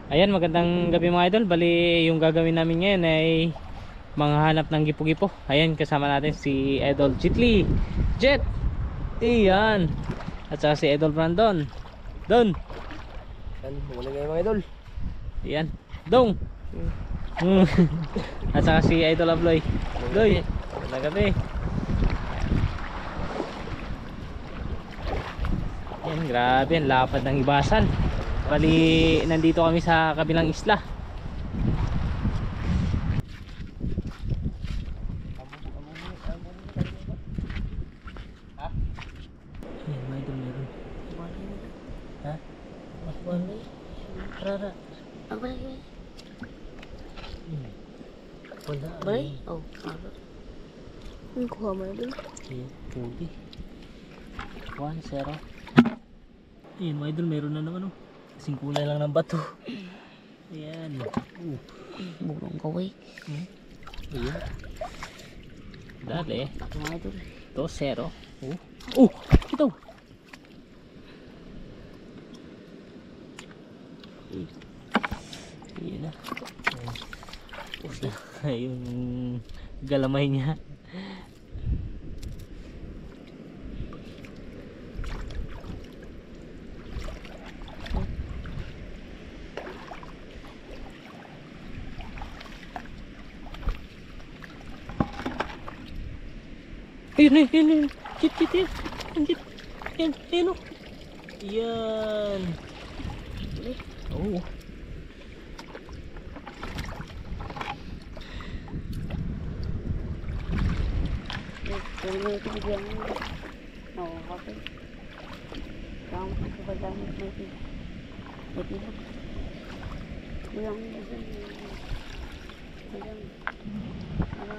Ayan, magandang gabi mga idol. Bali, yung gagawin namin ngayon ay manghahanap ng gipo-gipo. Ayan, kasama natin si Idol Chitli Jet. Iyan. At saka si Idol Brandon. Don. Yan, muna ngayon mga idol. Iyan. Dong. At saka si Idol Abloy. Doy. Magandang gabi. Ayan, grabe. Ang lapad ng Ibasan. Bali, nandito kami sa kabilang isla. Ayan, may idol meron. Ha? Wala. Rara. Ang balay. Wala. Balay? Oh, ano? Ang kuha mo na doon. Ayan, pugi. 1-0. Ayan, mga idol, meron na naman, oh. Kasing kulay lang ng bato. Ayan. Bulong kaway. Ayan. Dali. Mga idol. 2-0. Oh! Ito! Ayan na. Yung galamay niya. Ayun, ayun, ayun. Chit, chit, yan. Chit. Yan, ayun, oh. Yan. Oh. Pero may ito bigyan mo. Oo, kapit. Kaya mo sa pagdamit mo ito. Ito ito. Bilang mo dyan. Bilang. Ano?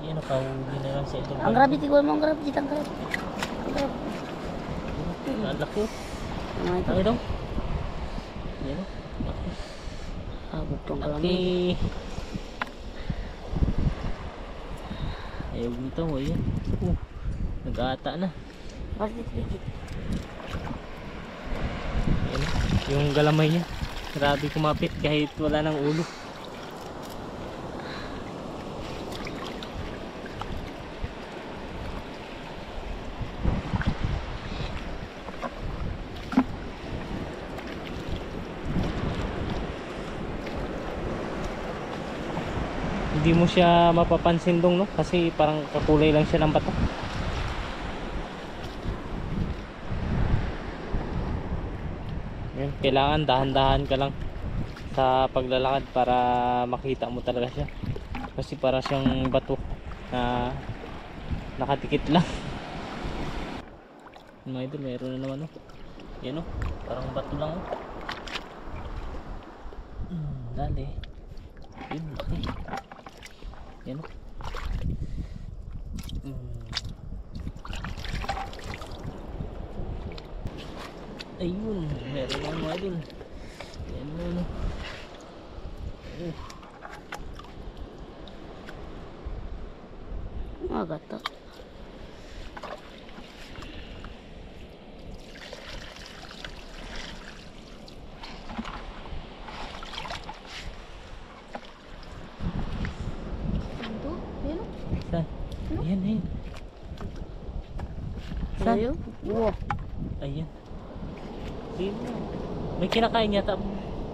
Yan, nakahuli na lang sa ito. Ang grabe, tigol mo. Ang grabe, ang grabe. Ang grabe. Ang laki, oh. Mga ito. Ang idong. Yan, oh. Bugtong ka lang. Laki. Ayaw nito, oh. Ayan. Nag-ata na. Bakit dikit? Ayan, yung galamay niya. Grabe kumapit kahit wala ng ulo. Hindi mo siya mapapansin dong, no? Kasi parang kakulay lang siya ng bato. Yan, kailangan dahan-dahan ka lang sa paglalakad para makita mo talaga siya. Kasi para siyang bato na nakatikit lang. Mga idol, mayroon na naman, oh. Yan, oh. Parang bato lang, oh. Dali. Yun, laki. Yan, oh. Ayun, meron na mga idol. Yan, oh. Mga gata. Ito? Yan o? Saan? Ayan, ayan. Saan? Ayaw? Wow. Ayan. Ayun. May kinakain yata.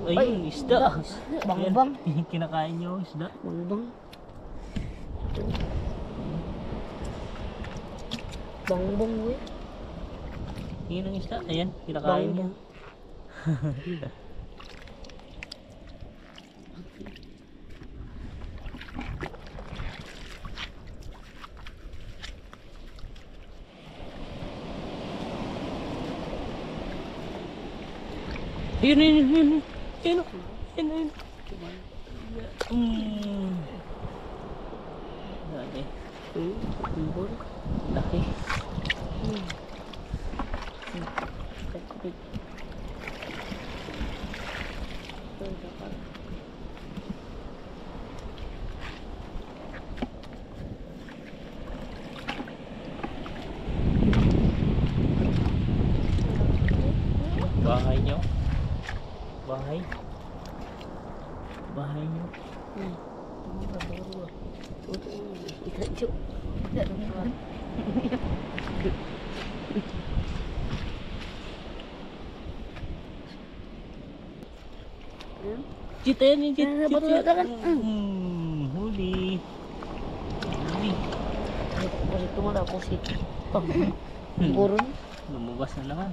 Ayun, Ay, isda. Bangbang. Ayan. Kinakain niyo isda. Bangbang. Bangbang we. Yun ang isda. Ayan, kinakain niya. Bangbang. Ayun, ayun, ayun, ayun. Ayun, ayun, ayun. Laki. Imbol. Laki. Jit, ayan yung jit. Ayan, Jit, bato jit. na dagan. Huli. Huli. Pusit ko muna, pusit. Buron. Lumabas na naman.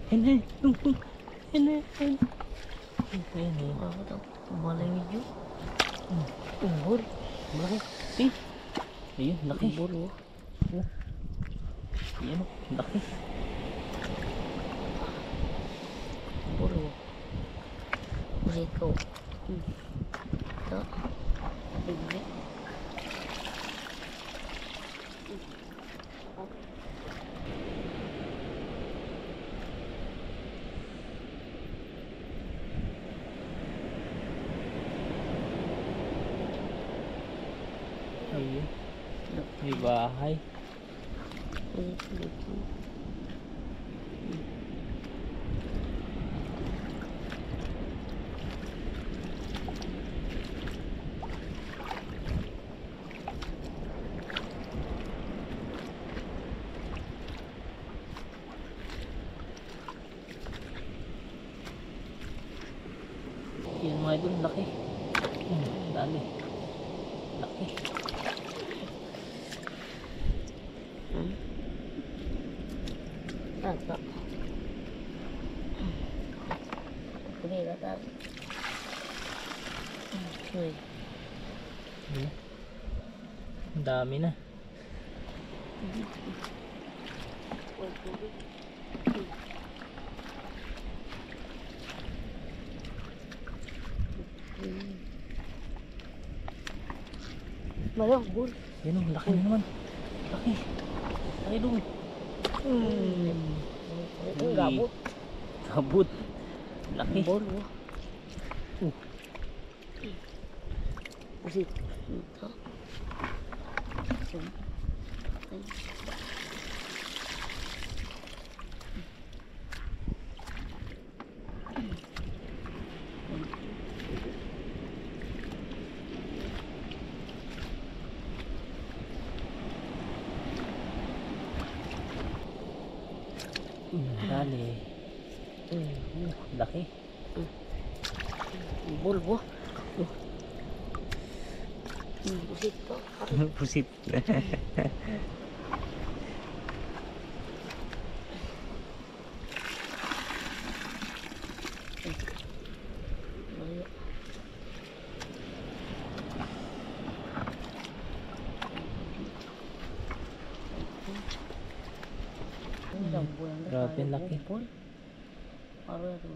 Hene, hene, hene. Hene. Ako daw. Malay medyo. Umbor. Malaki. Eh. Ayun, laki. Umbor oh. Ayun, laki. Umbor oh. Pusit ko. Ito. Tigli. Ayun. May bahay. Yan mga idol, laki. Dali. Laki. Apa? Ini kata. Cuy. Ayun. Ang dami na. Malang bul. Yan o, laki na naman. Laki. Laki dong. Itu gabut. Kabut. Laki. Bul. Pusit. Ito. Dali. Laki. Bul bu. Pusit to. Pusit. Grabe, laki. Baru ya tuh.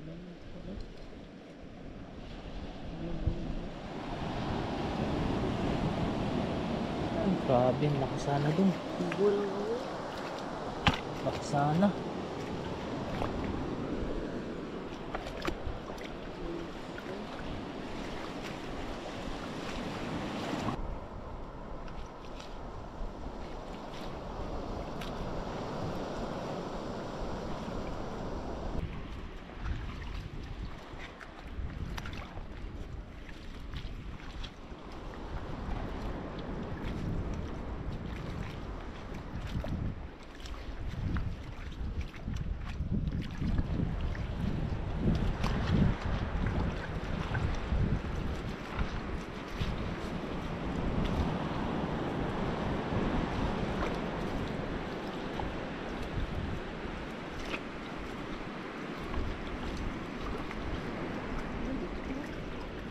Grabe, ang laki sana dun. Bul. Laki sana.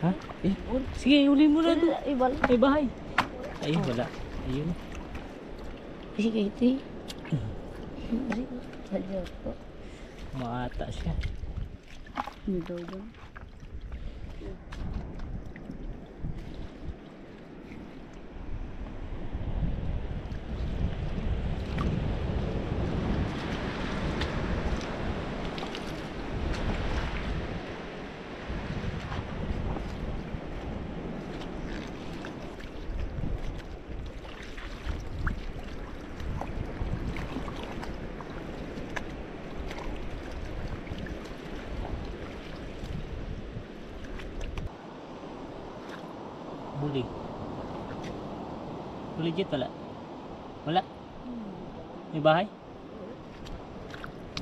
Ha? Eh, sige, uli mo na doon. Ibal. May bahay. Ayun, wala. Ayun. Kasi kayo ito eh. Kasi sadya ko. Maata siya. Hindi daw ba? Legit wala. Wala. May bahay?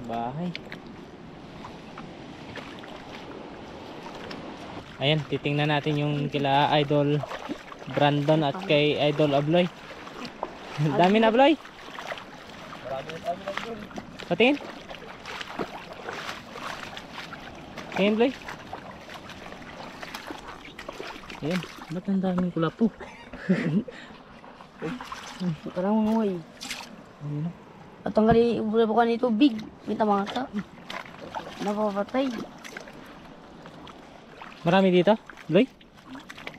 Bahay. Ayan, titingnan natin yung kila Idol Brandon at kay Idol Abloy. Dami na Abloy. Marami na kami lang doon. Patingin. Tingin Abloy. Ayan, ba't ang daming kulapo? Parang mangoy. Ayun na. At tanggali bukan itu big. Minta mata. Napapatay. Marami dito? Abloy?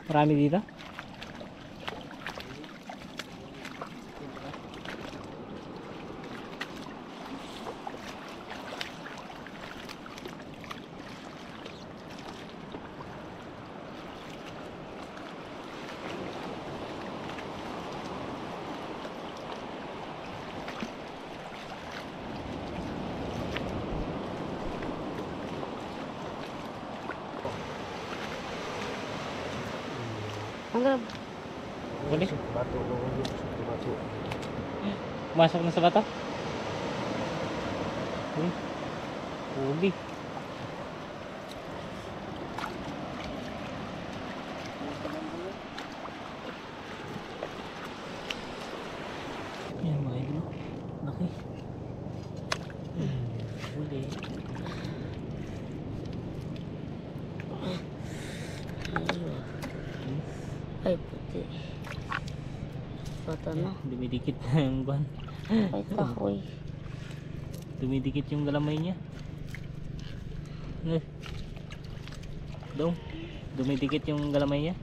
Marami dito? Ang grab. Huli? Bato, bato. Masok na sa bato? Huli. Huli. Ayan mga idol. Laki. Huli. Ay, puti. Bata na. Dumidikit na yung buwan. Ay, takoy. Dumidikit yung galamay niya. Dong. Dumidikit yung galamay niya.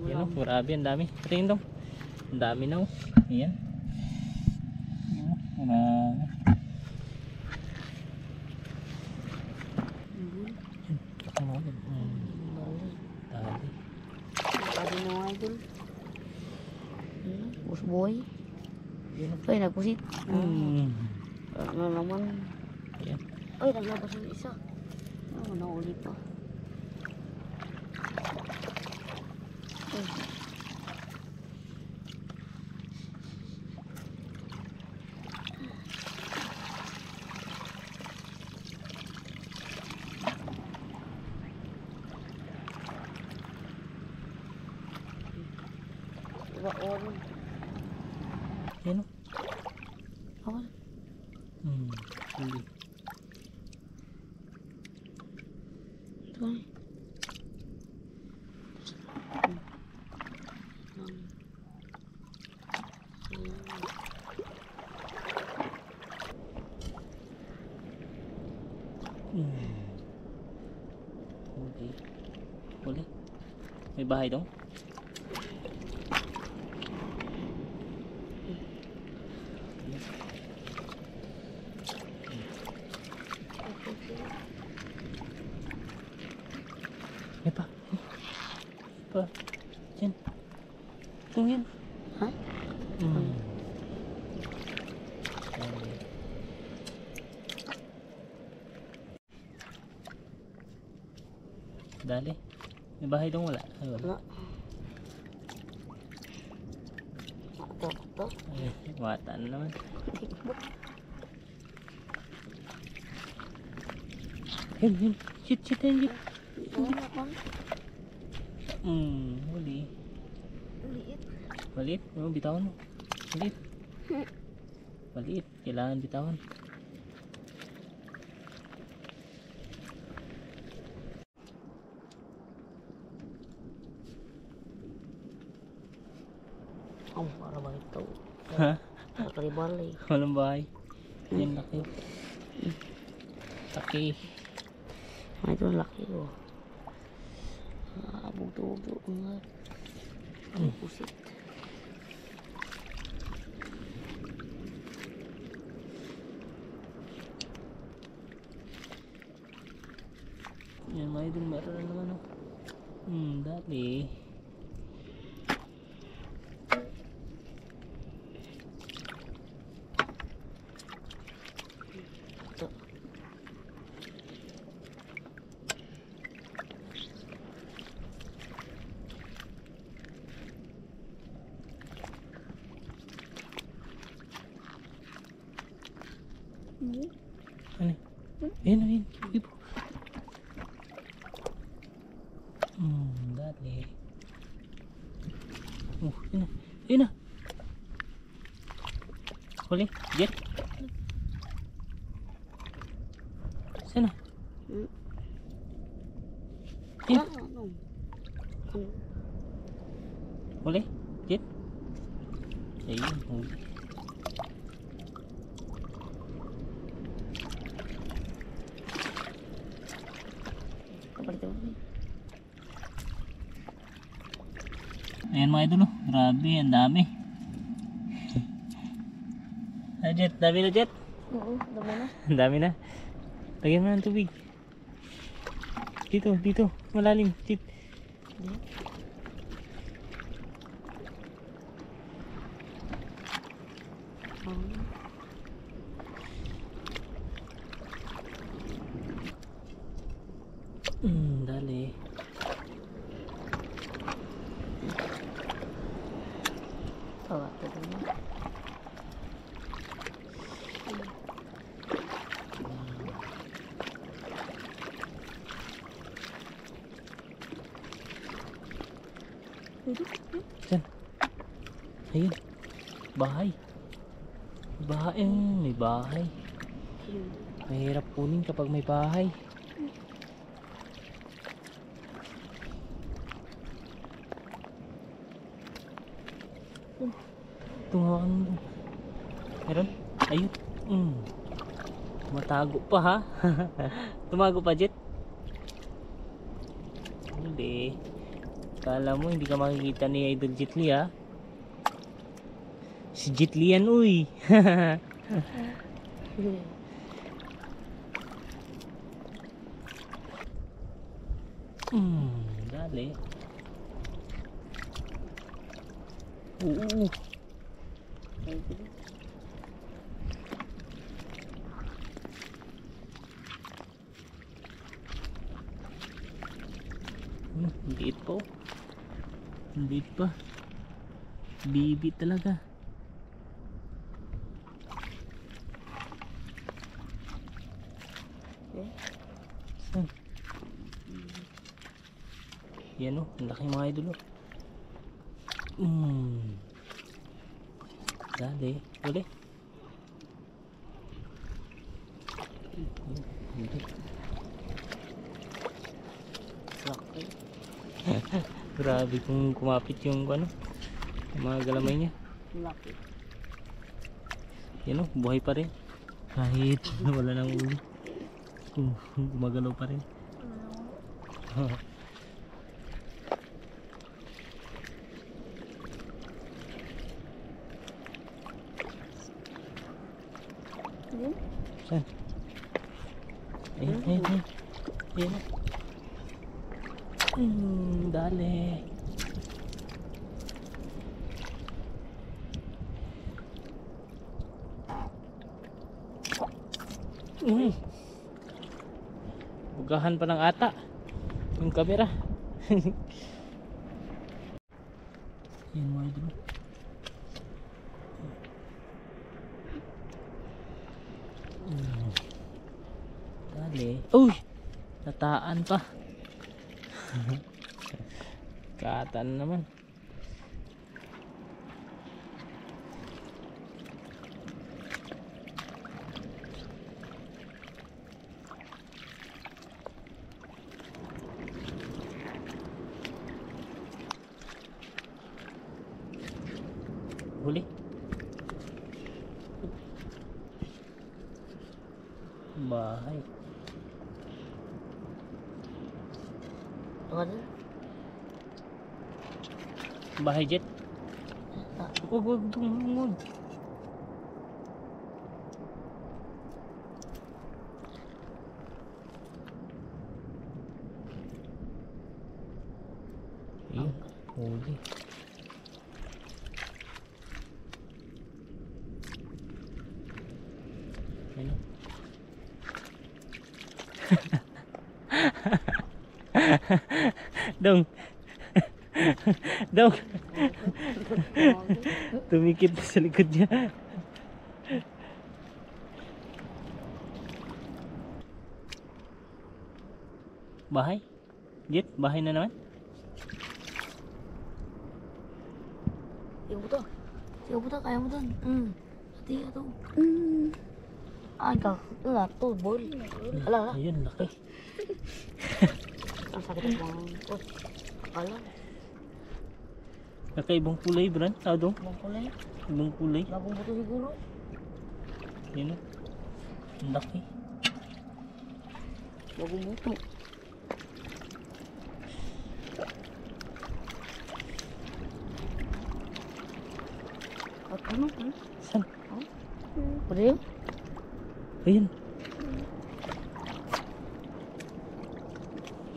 Yan o, grabe, ang dami. Patingin dong. Ang dami na o. Ayan. Ayan o, marami. Ano mo? Dali. Sabi ng mga idol. Busboy. Ay, nagpusit. Ano naman. Ayan. Ay, naglabas yung isa. Oh, nauli pa. Ay. Orin. Yan o. Awal. Hindi. Ito ay. Huli. Huli. May bahay dong. May pa. Pa. Diyan. Tung yan. Ha? Dali. May bahay dong wala. Ay, wala. Wala. Ito. Ay, wata na naman. Yun. Shit, yun. Huli. Maliit. Oh, bitawan mo. Maliit. Maliit. Kailangan bitawan. Oh, para ba ito? Ha? Nakalibali. Walang bahay. Yan, laki. Laki. Ah, ito laki oh. Bugto-bugto. Ang pusit. Yan, may idol. Meron na naman oh. Dali. Ito. Ayun, ayun. Ipo. Dali. Yun na. Yun na. Huli, Jet. Sana? Yun. Huli, Jet. Ayun, huli. Ayan mga idol, oh. Grabe, ang dami. Ah, Jet, dami na Jet. Oo, dami na. Ang dami na. Lagyan mo ng tubig. Dito, dito. Malalim. Jet. Dali. Tawa, tawa na. Saan? Ayun. Bahay. Bahay. May bahay. Mahirap kunin kapag may bahay. Tungakan mo. Meron? Ayun. Tumatago pa ha. Tumago pa Jet. Hindi. Kala mo hindi ka makikita ni Idol Jetly ha. Si Jetly yan uy. Dali. Oo. Liit po. Liit pa. Bibi talaga. Saan? Yan o, ang laki mga idol o. Dali, uli. Hindi. Laki. Grabe kung kumapit yung ano, yung mga galamay niya. Laki. Yan o, buhay pa rin. Kahit wala nang ulo. Gumagalaw pa rin. Saan? Ayun, ayun, ayun. Ayun. Dali. Bugahan pa ng ata yung camera. Yan mga idol. Dali. Uy! Nataan pa. Kataan naman. Huli. Bahay. Ano? Bahay Jet. Huwag tungod. Ayun, huli. Ayun. Dong. Dong. Tumikit sa likod niya. Bahay? Jet, bahay na naman? Sige po to. Sige po to, kaya mo dun. Ati, ito. Ay, wala to, ball. Ala, ala. Ayun, laki. Ang sakit ng mga ko. Ala, Kakaibang kulay, Bran. Ado, ibang kulay. ibang kulay. Bagong buto siguro. Yun o. Ang laki. Bagong buto. At ano? Saan? Pwede yun? Ayun.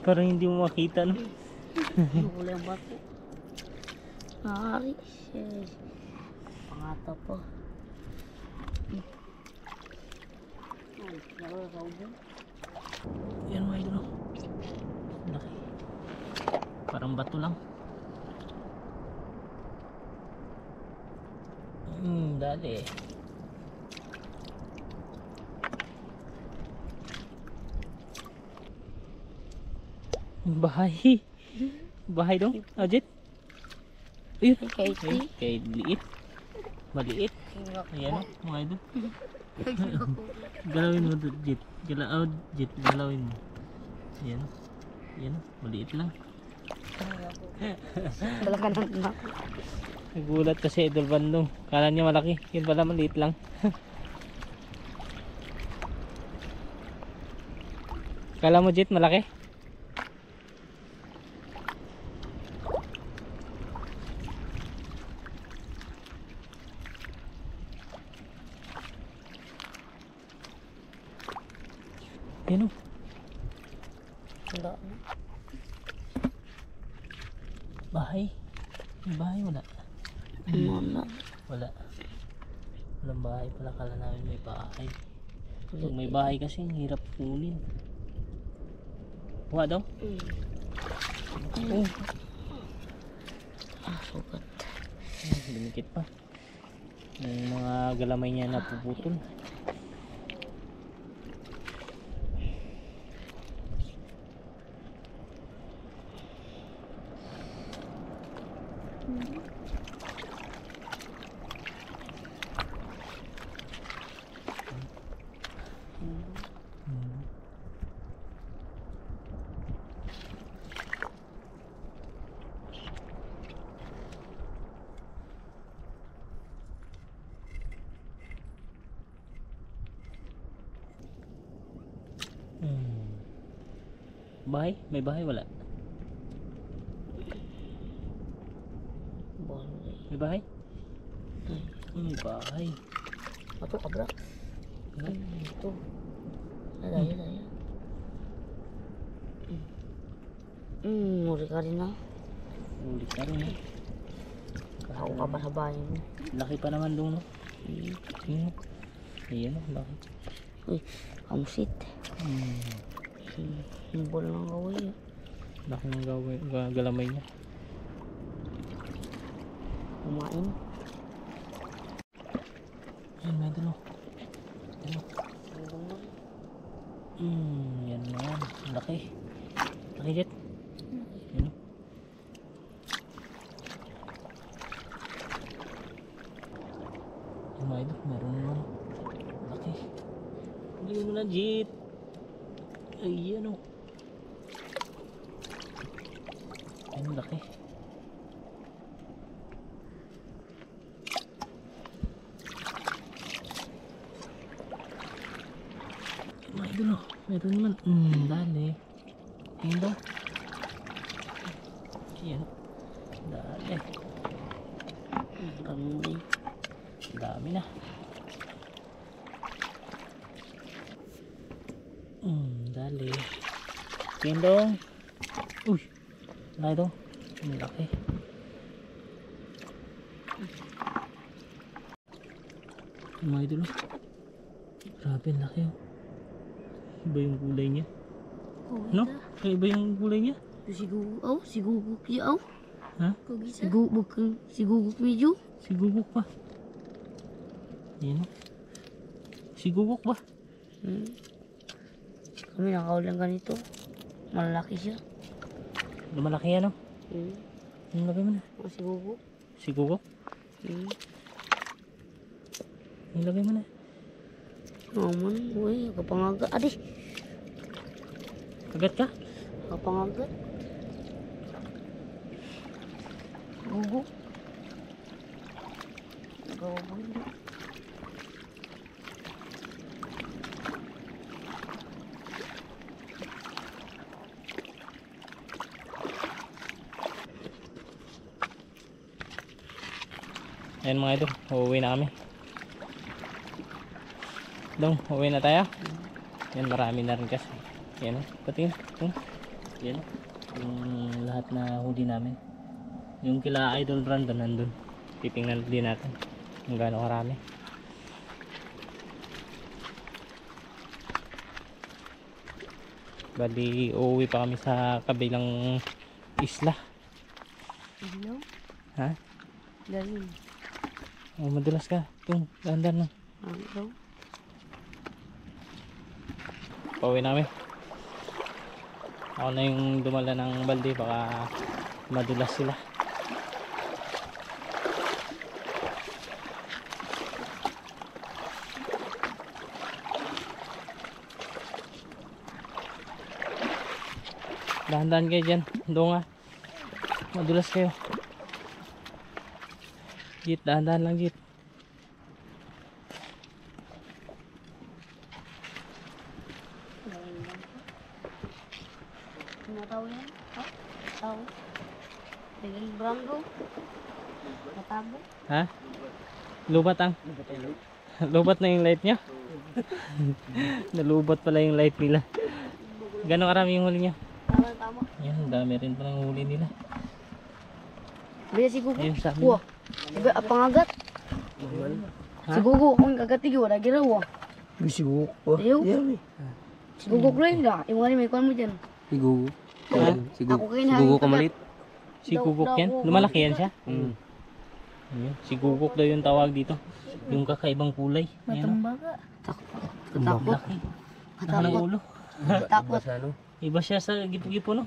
Parang hindi mo makita, no? Ano kulay ang bato? Nakakari. Yes. Pangata pa. Ay, laro sa ubo. Yan mga idol, oh. Laki. Parang bato lang. Dali. Bahay. Bahay dong, Ajit. Ayun. Kay Ayun, kay liit. Maliit. Ayan o, mga idol. Galawin mo doon, Jit. Jit, galawin mo. Ayan o. Ayan o, maliit lang. Talaga na. Nagulat kasi Idol Bandong. Kala niya malaki. Yun pala maliit lang. Kala mo, Jit, malaki? Yan o. Wala. Bahay. May bahay wala. Wala. Wala. Walang bahay pala. Kala namin may bahay. Pag may bahay kasi ang hirap kunin. Kuha daw. Oh. Ah, sugat. Lumikit pa. Yung mga galamay niya napuputol. Bahay? May bahay? Wala. Boleh. May bahay? May bahay. Ato kabra. Ano? Ito. Daya, daya. Muli ka rin na. Uli ka rin eh. Ako ka pa sa bahay mo. Laki pa naman doon, no? Ayan o, laki. Uy, kamusit. Hmm. Bol ng gawin. Laki ng galamay niya. Kumain. Ayan, may dulo. Ano? Yan na yan. Laki. Laki, Jet. Yan o. Yan, mga idol. Meron naman. Laki. Hindi mo na, Jet. Ayan o. Ayan, laki. Mga idol o. Meron naman. Dali. Ayan daw. Ayan. Dali. Dami. Dami na. Dali. Ayan daw. Uy. Laki daw. Ang laki. Mga idol o. Grabe, ang laki o. Iba yung kulay niya. No? Iba yung kulay niya. Siguguk ya au. Ha? Siguguk medyo. Sigugok pa. Yan o. Sigugok ba? Kami nakaulang ganito. Malaki siya. Lumalaki yan, oh. Hmm. Ang lagay mo na. Si Gugu. Si Gugok. Hmm. Ang lagay mo na. Naman, uy, kapangagat. Adi, Kagat ka? kapangagat. Gugu. Gawin. Ayan mga idol, uuwi na kami. Dong, uuwi na tayo. Yan, marami na rin kasi. Yan o, patingin. Yan o, yung lahat na huli namin. Yung kila Idol Brandon nandun. Titingnan din natin kung gaano karami. Bali, uuwi pa kami sa kabilang isla. Hello? Ha? Galing. Oh, madulas ka. Tung, dahan-dahan lang. Hello? Pauwi namin. Ako na yung dumala ng balde, baka madulas sila. Dahan-dahan kayo dyan, donga. Madulas kayo. Jit, dahan-dahan lang Jit. Ano tao yan? Ha? Tao? Tingin Brando? Matabo? Ha? Lubat ang. Lubat na yung light niya. Nalubat pala yung light nila. Gano'ng karami yung huli niya? Tama, tama. Yan, dami rin pala yung huli nila. Bila si Gugu. Ayun sa amin. Wah. Iba pangagat. Ha? Si Gugu kung kagati wala girawa. Bisi ko. Wah, Ayaw. yan eh. Si Gugu rin ka. Yung mga may kuwan mo dyan. Si Gugu. Ha? Ako kayo na. Si Gugok yan? Lumalaki yan siya? Ayun. Si Gugok daw yung tawag dito. Yung kakaibang kulay. Ayan, Matambaga. Katakot. laki. Laki ng ulo. Katakot. Sa ano? Iba siya sa gipo-gipo, no?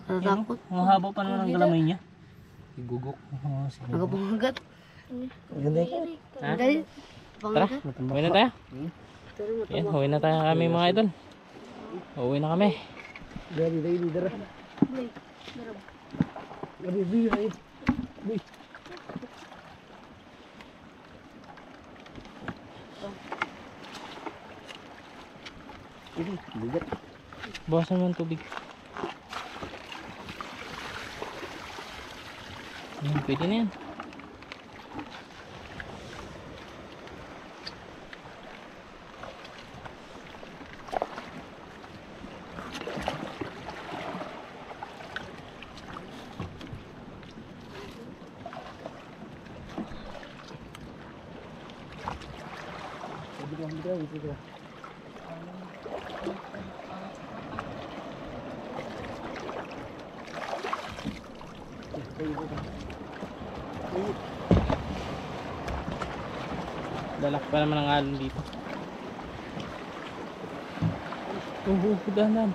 Katakot. Ang haba pa naman ang galamay niya. Si Gugok. Oo, si Gugok. Nagapangagat. Ganda eh. Ha? Dahil. Tara, Pangagat. uwi na tayo. Pero Yan, uwi na tayo kami mga idol. Uwi na kami. Dari, dari, dara. Blake. Darab. Dari, dari, dari. Uy. Ini, bugat. Bawasan mo ang tubig. Yan, pwede na yan. Dalak pa naman ang alon dito. Dahan-dahan.